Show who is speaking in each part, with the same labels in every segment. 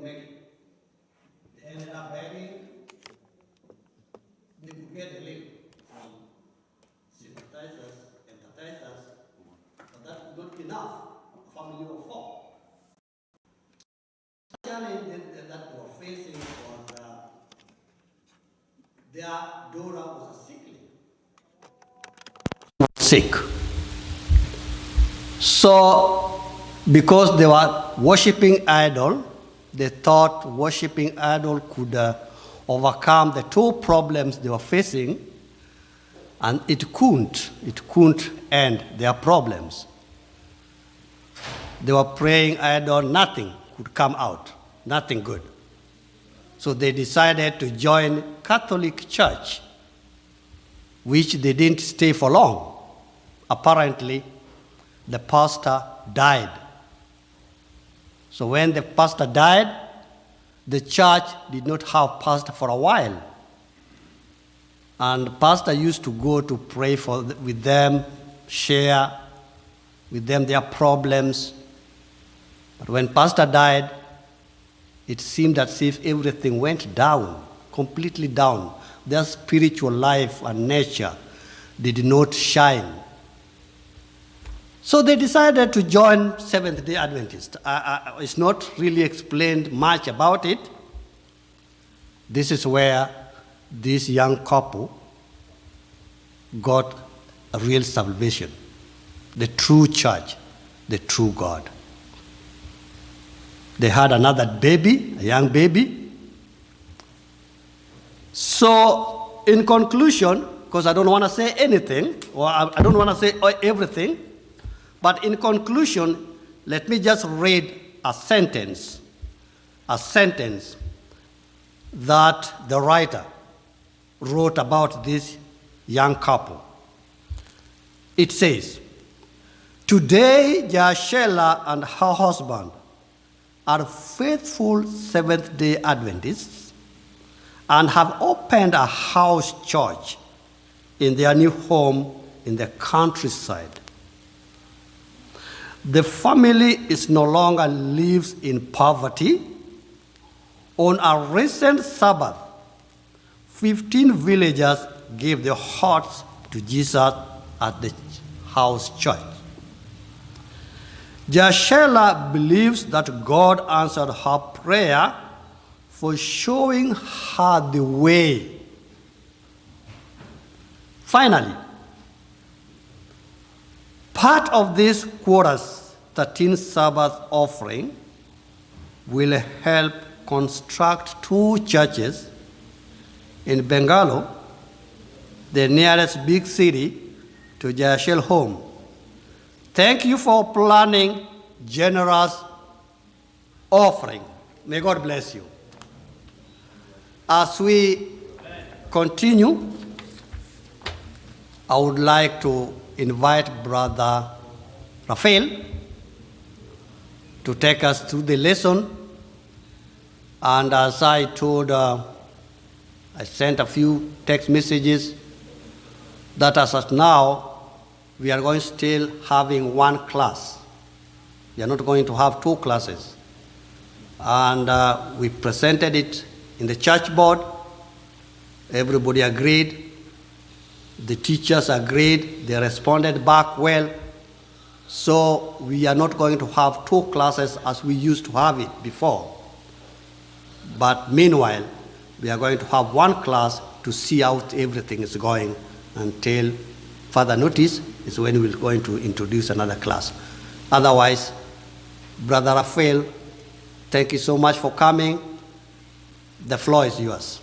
Speaker 1: make it. They ended up begging. They could get relief from sympathizers, empathizers, but that was not enough. A family of 4. The challenge that they were facing was their daughter was sick. So, because they were worshipping idol, they thought worshipping idol could overcome the 2 problems they were facing, and it couldn't end their problems. They were praying idol, nothing could come out, nothing good. So they decided to join Catholic Church, which they didn't stay for long. Apparently, the pastor died. So when the pastor died, the church did not have pastor for a while. And the pastor used to go to pray with them, share with them their problems. But when pastor died, it seemed as if everything went down, completely down. Their spiritual life and nature did not shine. So they decided to join Seventh-day Adventists. It's not really explained much about it. This is where this young couple got a real salvation, the true church, the true God. They had another baby, a young baby. So, in conclusion, because I don't want to say anything, or I don't want to say everything, but in conclusion, let me just read a sentence that the writer wrote about this young couple. It says, "Today, Jashela and her husband are faithful Seventh-day Adventists and have opened a house church in their new home in the countryside. The family is no longer lives in poverty. On a recent Sabbath, 15 villagers gave their hearts to Jesus at the house church. Jashela believes that God answered her prayer for showing her the way. Finally, part of this quarter's 13th Sabbath offering will help construct 2 churches in Bangalore, the nearest big city to Jashel home. Thank you for planning generous offering. May God bless you." As we continue, I would like to invite Brother Raphael to take us through the lesson. And as I told, I sent a few text messages that as of now, we are going still having 1 class. We are not going to have 2 classes. And we presented it in the church board. Everybody agreed. The teachers agreed. They responded back well. So we are not going to have 2 classes as we used to have it before. But meanwhile, we are going to have 1 class to see how everything is going until further notice is when we're going to introduce another class. Otherwise, Brother Raphael, thank you so much for coming. The floor is yours.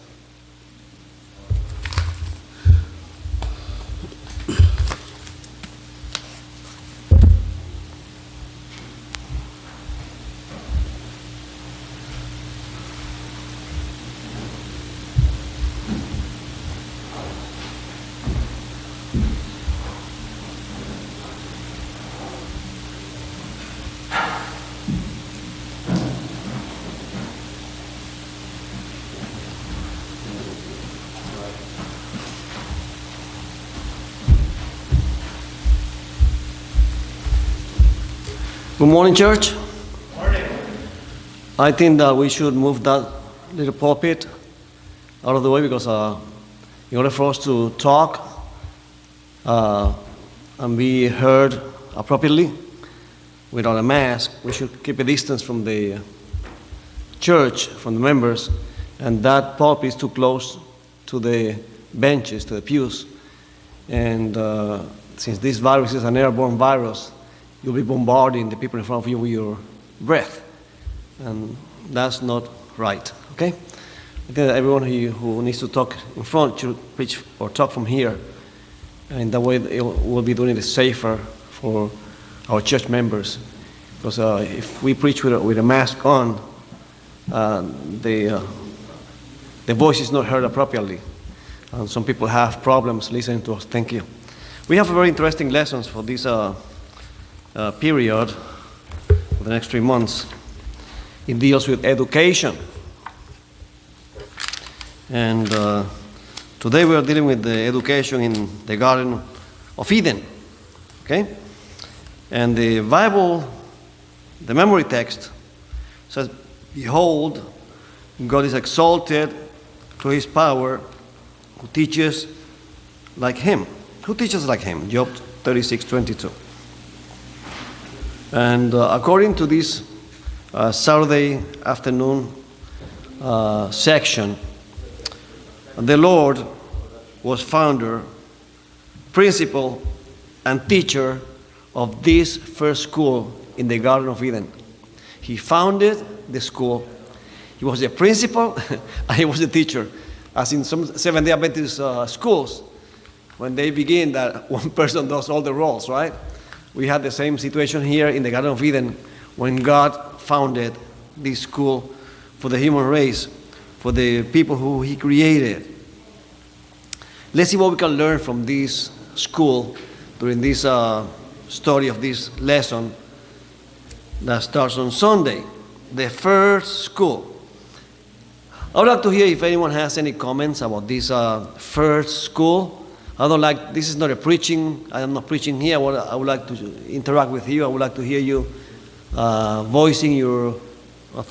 Speaker 2: Good morning, church.
Speaker 1: Morning.
Speaker 2: I think that we should move that little pulpit out of the way because in order for us to talk and be heard appropriately without a mask, we should keep a distance from the church, from the members, and that pulpit is too close to the benches, to the pews. And since this virus is an airborne virus, you'll be bombarding the people in front of you with your breath. And that's not right, okay? I think that everyone who needs to talk in front should preach or talk from here. And that way we'll be doing it safer for our church members. Because if we preach with a mask on, the voice is not heard appropriately. And some people have problems listening to us. Thank you. We have very interesting lessons for this period, for the next 3 months. It deals with education. And today we are dealing with the education in the Garden of Eden. Okay? And the Bible, the memory text, says, "Behold, God is exalted to his power, who teaches like him." Who teaches like him? Job 36:22. And according to this Saturday afternoon section, the Lord was founder, principal, and teacher of this first school in the Garden of Eden. He founded the school. He was the principal and he was the teacher. As in some Seventh-day Adventist schools, when they begin that one person does all the roles, right? We had the same situation here in the Garden of Eden when God founded this school for the human race, for the people who he created. Let's see what we can learn from this school during this study of this lesson that starts on Sunday, the first school. I would like to hear if anyone has any comments about this first school. This is not a preaching, I am not preaching here. I would like to interact with you. I would like to hear you voicing your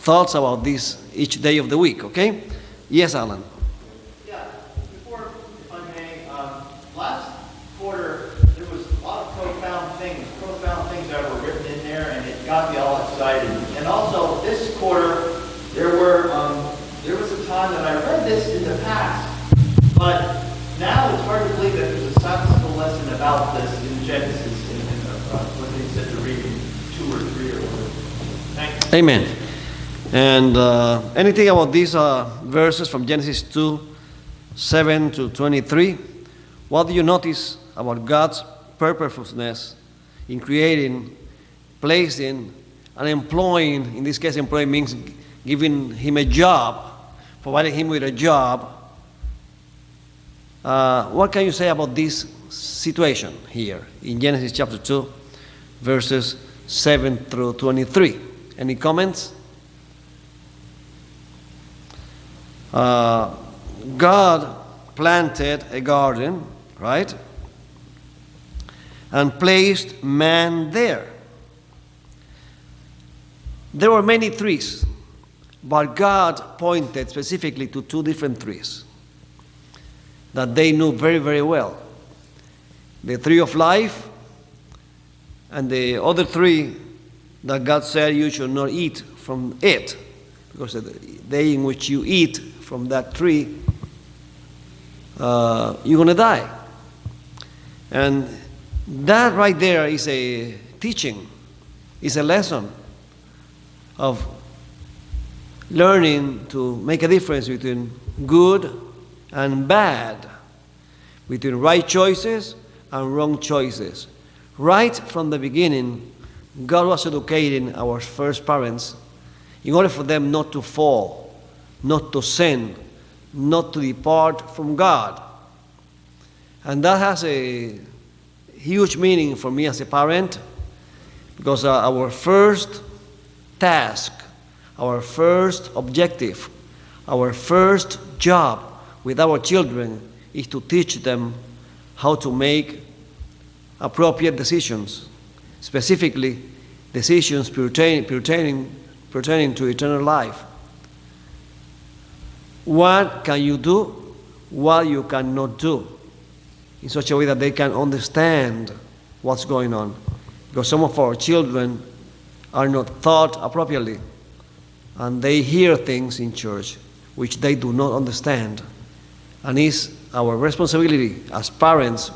Speaker 2: thoughts about this each day of the week, okay? Yes, Alan.
Speaker 3: Yeah, before, if I may, last quarter there was a lot of profound things that were written in there, and it got me all excited. And also this quarter there was a time that I read this in the past, but now it's hard to believe that there's a Sabbath lesson about this in Genesis, what they said to read 2 or 3 or whatever. Thanks.
Speaker 2: Amen. And anything about these verses from Genesis 2:7 to 23? What do you notice about God's purposefulness in creating, placing, and employing? In this case, employing means giving him a job, providing him with a job. What can you say about this situation here in Genesis chapter 2, verses 7 through 23? Any comments? God planted a garden, right? And placed man there. There were many trees, but God pointed specifically to 2 different trees that they knew very, very well. The tree of life and the other tree that God said you should not eat from it, because the day in which you eat from that tree, you're going to die. And that right there is a teaching, is a lesson of learning to make a difference between good and bad, between right choices and wrong choices. Right from the beginning, God was educating our first parents in order for them not to fall, not to sin, not to depart from God. And that has a huge meaning for me as a parent, because our first task, our first objective, our first job with our children is to teach them how to make appropriate decisions, specifically decisions pertaining pertaining to eternal life. What can you do, what you cannot do, in such a way that they can understand what's going on. Because some of our children are not taught appropriately, and they hear things in church which they do not understand. And it's our responsibility as parents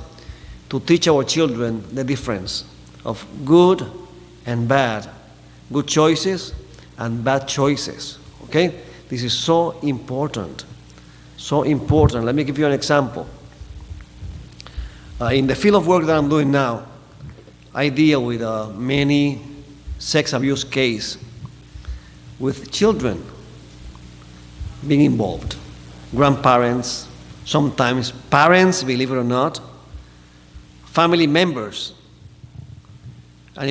Speaker 2: to teach our children the difference of good and bad, good choices and bad choices. Okay? This is so important. So important. Let me give you an example. In the field of work that I'm doing now, I deal with many sex abuse cases with children being involved. Grandparents, sometimes parents, believe it or not, family members, and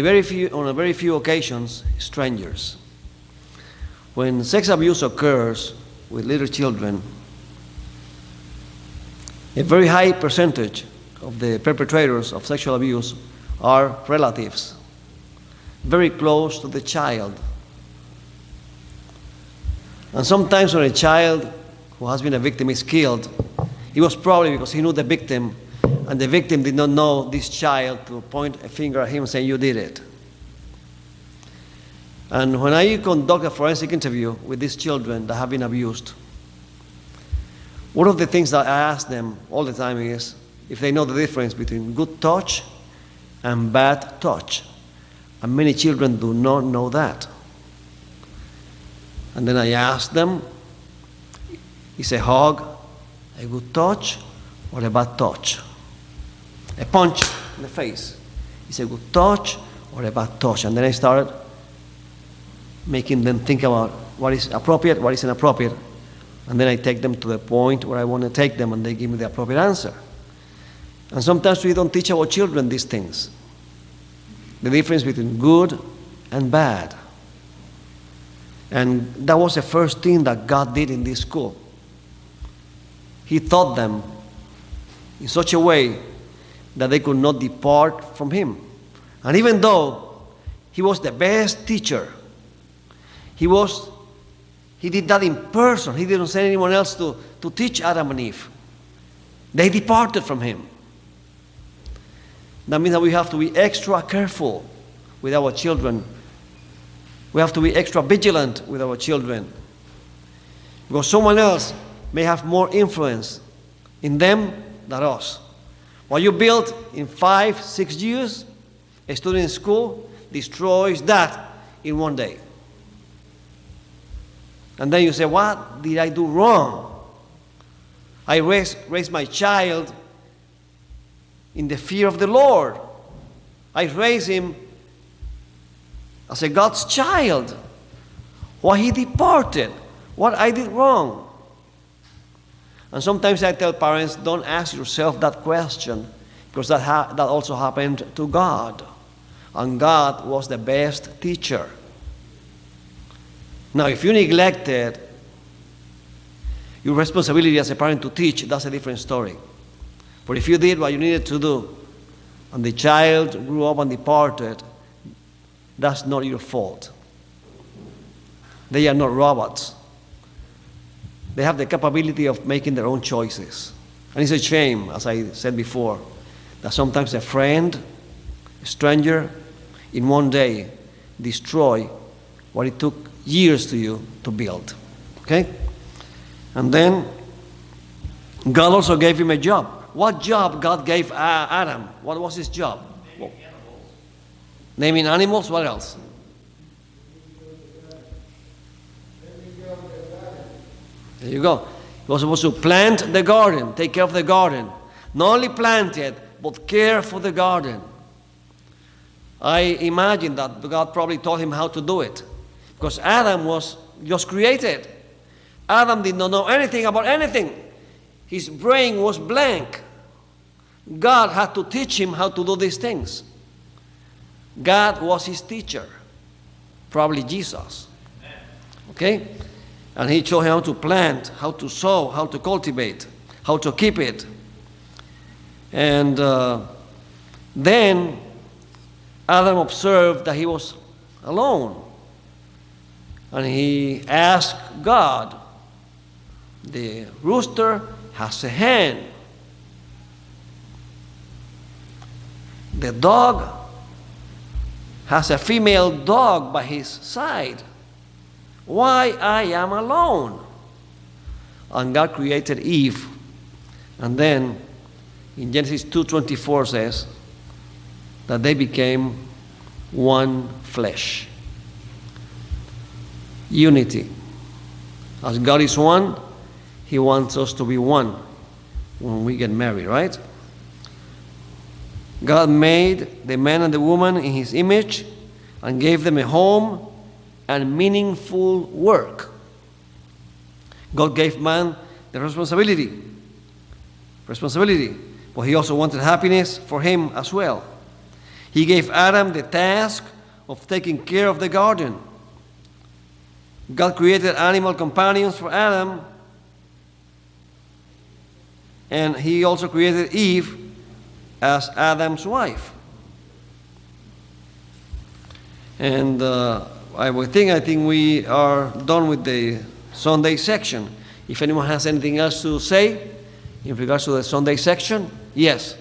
Speaker 2: on a very few occasions, strangers. When sex abuse occurs with little children, a very high percentage of the perpetrators of sexual abuse are relatives, very close to the child. And sometimes when a child who has been a victim is killed, it was probably because he knew the victim, and the victim did not know this child to point a finger at him and say, "You did it." And when I conduct a forensic interview with these children that have been abused, one of the things that I ask them all the time is if they know the difference between good touch and bad touch. And many children do not know that. And then I ask them, is a hug a good touch or a bad touch? A punch in the face, is a good touch or a bad touch? And then I started making them think about what is appropriate, what is inappropriate. And then I take them to the point where I want to take them, and they give me the appropriate answer. And sometimes we don't teach our children these things. The difference between good and bad. And that was the first thing that God did in this school. He taught them in such a way that they could not depart from Him. And even though He was the best teacher, He did that in person. He didn't send anyone else to teach Adam and Eve. They departed from Him. That means that we have to be extra careful with our children. We have to be extra vigilant with our children. Because someone else may have more influence in them than us. What you build in 5-6 years, a student in school destroys that in one day. And then you say, what did I do wrong? I raised my child in the fear of the Lord. I raised him as a God's child. Why he departed? What I did wrong? And sometimes I tell parents, don't ask yourself that question, because that also happened to God. And God was the best teacher. Now, if you neglected your responsibility as a parent to teach, that's a different story. But if you did what you needed to do, and the child grew up and departed, that's not your fault. They are not robots. They have the capability of making their own choices. And it's a shame, as I said before, that sometimes a friend, a stranger, in one day destroy what it took years to you to build. Okay? And then God also gave him a job. What job God gave Adam? What was his job? Naming animals. What else? There you go. He was supposed to plant the garden, take care of the garden. Not only plant it, but care for the garden. I imagine that God probably told him how to do it, because Adam was just created. Adam did not know anything about anything. His brain was blank. God had to teach him how to do these things. God was his teacher, probably Jesus. Okay? And he showed him how to plant, how to sow, how to cultivate, how to keep it. And then Adam observed that he was alone. and he asked God. The rooster has a hen. The dog has a female dog by his side. Why I am alone? And God created Eve. And then in Genesis 2:24 says that they became one flesh. Unity. As God is one, He wants us to be one when we get married, right? God made the man and the woman in His image and gave them a home and meaningful work. God gave man the responsibility, but He also wanted happiness for him as well. He gave Adam the task of taking care of the garden. God created animal companions for Adam, and He also created Eve as Adam's wife. And I think we are done with the Sunday section. If anyone has anything else to say in regards to the Sunday section, yes.